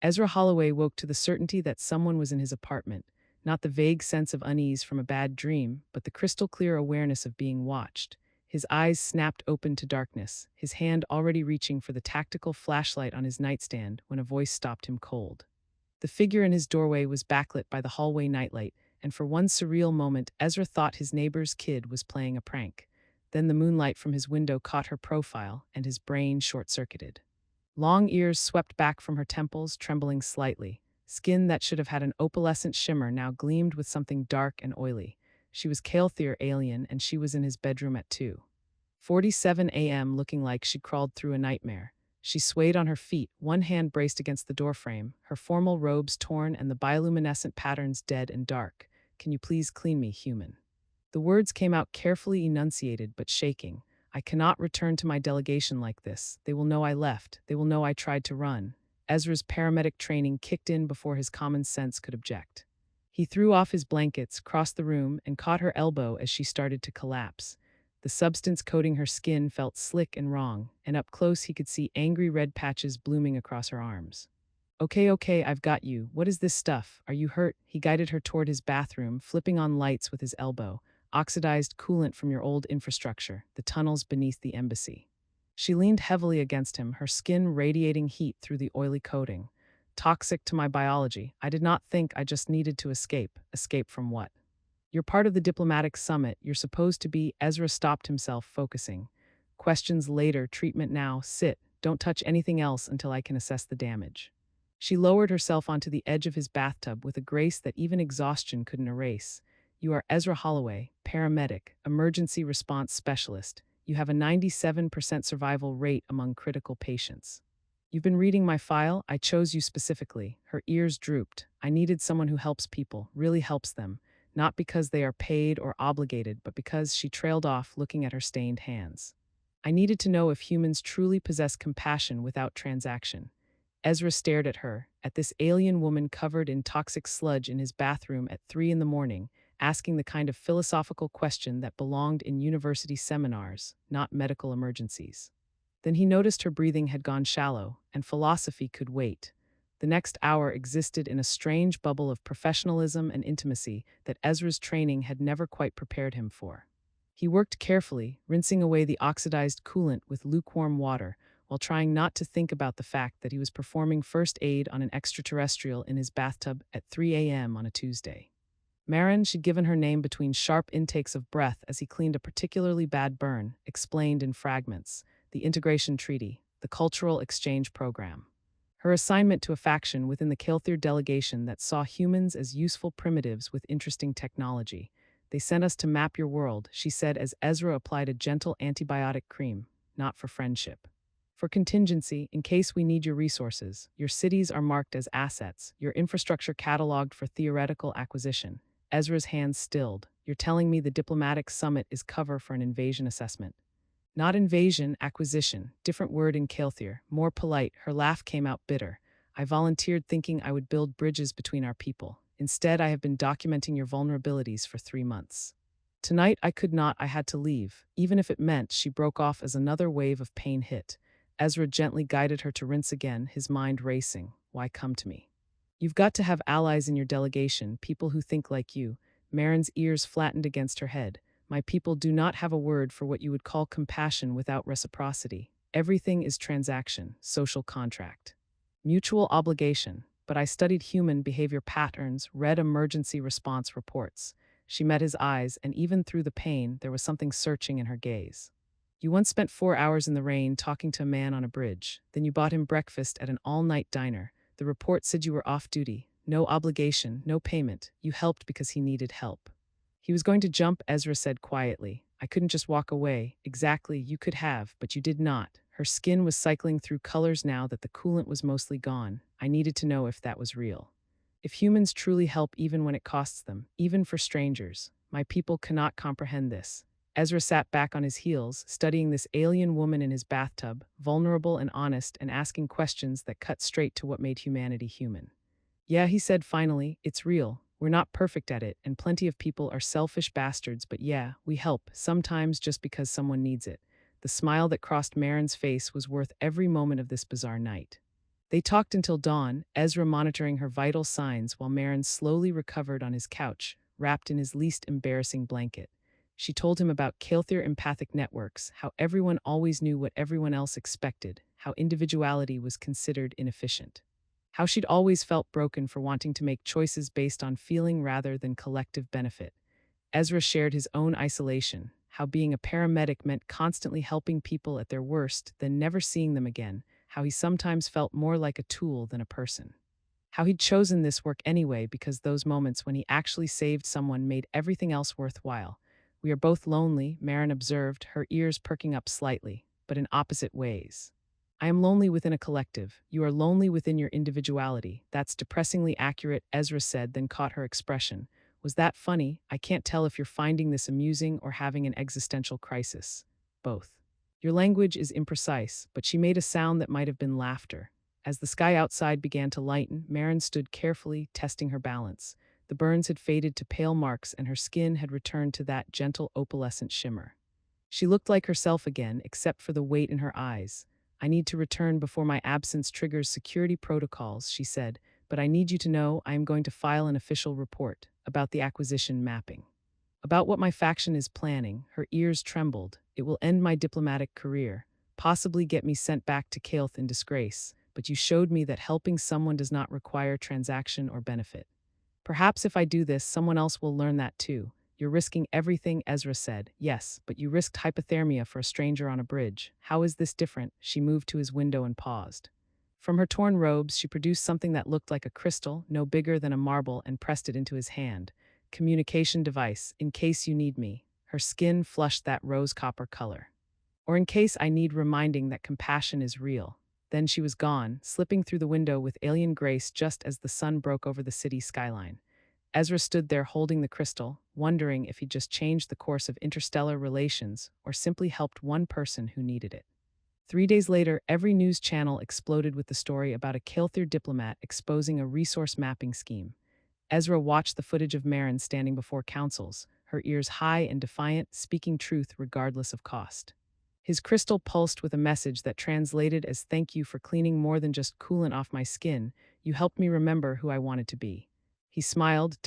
Ezra Holloway woke to the certainty that someone was in his apartment, not the vague sense of unease from a bad dream, but the crystal clear awareness of being watched. His eyes snapped open to darkness, his hand already reaching for the tactical flashlight on his nightstand when a voice stopped him cold. The figure in his doorway was backlit by the hallway nightlight, and for one surreal moment Ezra thought his neighbor's kid was playing a prank. Then the moonlight from his window caught her profile, and his brain short-circuited. Long ears swept back from her temples, trembling slightly. Skin that should have had an opalescent shimmer now gleamed with something dark and oily. She was Kael'thir alien, and she was in his bedroom at 2:47 a.m., looking like she'd crawled through a nightmare. She swayed on her feet, one hand braced against the doorframe, her formal robes torn and the bioluminescent patterns dead and dark. "Can you please clean me, human?" The words came out carefully enunciated but shaking. "I cannot return to my delegation like this. They will know I left. They will know I tried to run." Ezra's paramedic training kicked in before his common sense could object. He threw off his blankets, crossed the room, and caught her elbow as she started to collapse. The substance coating her skin felt slick and wrong, and up close he could see angry red patches blooming across her arms. "Okay, okay, I've got you. What is this stuff? Are you hurt?" He guided her toward his bathroom, flipping on lights with his elbow. "Oxidized coolant from your old infrastructure, the tunnels beneath the embassy." She leaned heavily against him, her skin radiating heat through the oily coating. "Toxic to my biology. I did not think, I just needed to escape." "Escape from what?" "You're part of the diplomatic summit. You're supposed to be." Ezra stopped himself, focusing. "Questions later, treatment now. Sit. Don't touch anything else until I can assess the damage." She lowered herself onto the edge of his bathtub with a grace that even exhaustion couldn't erase. "You are Ezra Holloway, paramedic, emergency response specialist. You have a 97% survival rate among critical patients. You've been reading my file. I chose you specifically." Her ears drooped. "I needed someone who helps people, really helps them. Not because they are paid or obligated, but because," she trailed off, looking at her stained hands. "I needed to know if humans truly possess compassion without transaction." Ezra stared at her, at this alien woman covered in toxic sludge in his bathroom at 3 in the morning, asking the kind of philosophical question that belonged in university seminars, not medical emergencies. Then he noticed her breathing had gone shallow, and philosophy could wait. The next hour existed in a strange bubble of professionalism and intimacy that Ezra's training had never quite prepared him for. He worked carefully, rinsing away the oxidized coolant with lukewarm water, while trying not to think about the fact that he was performing first aid on an extraterrestrial in his bathtub at 3 a.m. on a Tuesday. Marin, she'd given her name between sharp intakes of breath as he cleaned a particularly bad burn, explained in fragments: the integration treaty, the cultural exchange program. Her assignment to a faction within the Kael'thir delegation that saw humans as useful primitives with interesting technology. "They sent us to map your world," she said as Ezra applied a gentle antibiotic cream. "Not for friendship. For contingency, in case we need your resources. Your cities are marked as assets, your infrastructure cataloged for theoretical acquisition." Ezra's hands stilled. "You're telling me the diplomatic summit is cover for an invasion assessment?" "Not invasion, acquisition. Different word in Kael'thir, more polite." Her laugh came out bitter. "I volunteered thinking I would build bridges between our people. Instead, I have been documenting your vulnerabilities for 3 months. Tonight I could not, I had to leave, even if it meant," she broke off as another wave of pain hit. Ezra gently guided her to rinse again, his mind racing. "Why come to me? You've got to have allies in your delegation, people who think like you." Marin's ears flattened against her head. "My people do not have a word for what you would call compassion without reciprocity. Everything is transaction, social contract, mutual obligation." "But I studied human behavior patterns, read emergency response reports." She met his eyes, and even through the pain, there was something searching in her gaze. "You once spent 4 hours in the rain talking to a man on a bridge. Then you bought him breakfast at an all-night diner. The report said you were off duty. No obligation, no payment. You helped because he needed help." He was going to jump, Ezra said quietly. "I couldn't just walk away." "Exactly, you could have, but you did not." Her skin was cycling through colors now that the coolant was mostly gone. "I needed to know if that was real. If humans truly help even when it costs them, even for strangers. My people cannot comprehend this." Ezra sat back on his heels, studying this alien woman in his bathtub, vulnerable and honest and asking questions that cut straight to what made humanity human. "Yeah," he said finally, "it's real. We're not perfect at it, and plenty of people are selfish bastards, but yeah, we help, sometimes just because someone needs it." The smile that crossed Marin's face was worth every moment of this bizarre night. They talked until dawn, Ezra monitoring her vital signs while Marin slowly recovered on his couch, wrapped in his least embarrassing blanket. She told him about Kael'thir empathic networks, how everyone always knew what everyone else expected, how individuality was considered inefficient. How she'd always felt broken for wanting to make choices based on feeling rather than collective benefit. Ezra shared his own isolation, how being a paramedic meant constantly helping people at their worst, then never seeing them again, how he sometimes felt more like a tool than a person. How he'd chosen this work anyway because those moments when he actually saved someone made everything else worthwhile. We are both lonely, Marin observed, her ears perking up slightly, but in opposite ways. I am lonely within a collective. You are lonely within your individuality. That's depressingly accurate, Ezra said, then caught her expression. Was that funny? I can't tell if you're finding this amusing or having an existential crisis. Both. Your language is imprecise, but she made a sound that might have been laughter. As the sky outside began to lighten, Marin stood carefully, testing her balance. The burns had faded to pale marks and her skin had returned to that gentle opalescent shimmer. She looked like herself again, except for the weight in her eyes. I need to return before my absence triggers security protocols, she said, but I need you to know I am going to file an official report about the acquisition mapping. About what my faction is planning, her ears trembled. It will end my diplomatic career, possibly get me sent back to Kael'th in disgrace, but you showed me that helping someone does not require transaction or benefit. Perhaps if I do this, someone else will learn that too. You're risking everything, Ezra said. Yes, but you risked hypothermia for a stranger on a bridge. How is this different? She moved to his window and paused. From her torn robes, she produced something that looked like a crystal, no bigger than a marble, and pressed it into his hand. Communication device, in case you need me. Her skin flushed that rose copper color. Or in case I need reminding that compassion is real. Then she was gone, slipping through the window with alien grace just as the sun broke over the city skyline. Ezra stood there holding the crystal, wondering if he'd just changed the course of interstellar relations or simply helped one person who needed it. 3 days later, every news channel exploded with the story about a Kael'thir diplomat exposing a resource mapping scheme. Ezra watched the footage of Marin standing before councils, her ears high and defiant, speaking truth regardless of cost. His crystal pulsed with a message that translated as "Thank you for cleaning more than just coolant off my skin. You helped me remember who I wanted to be." He smiled,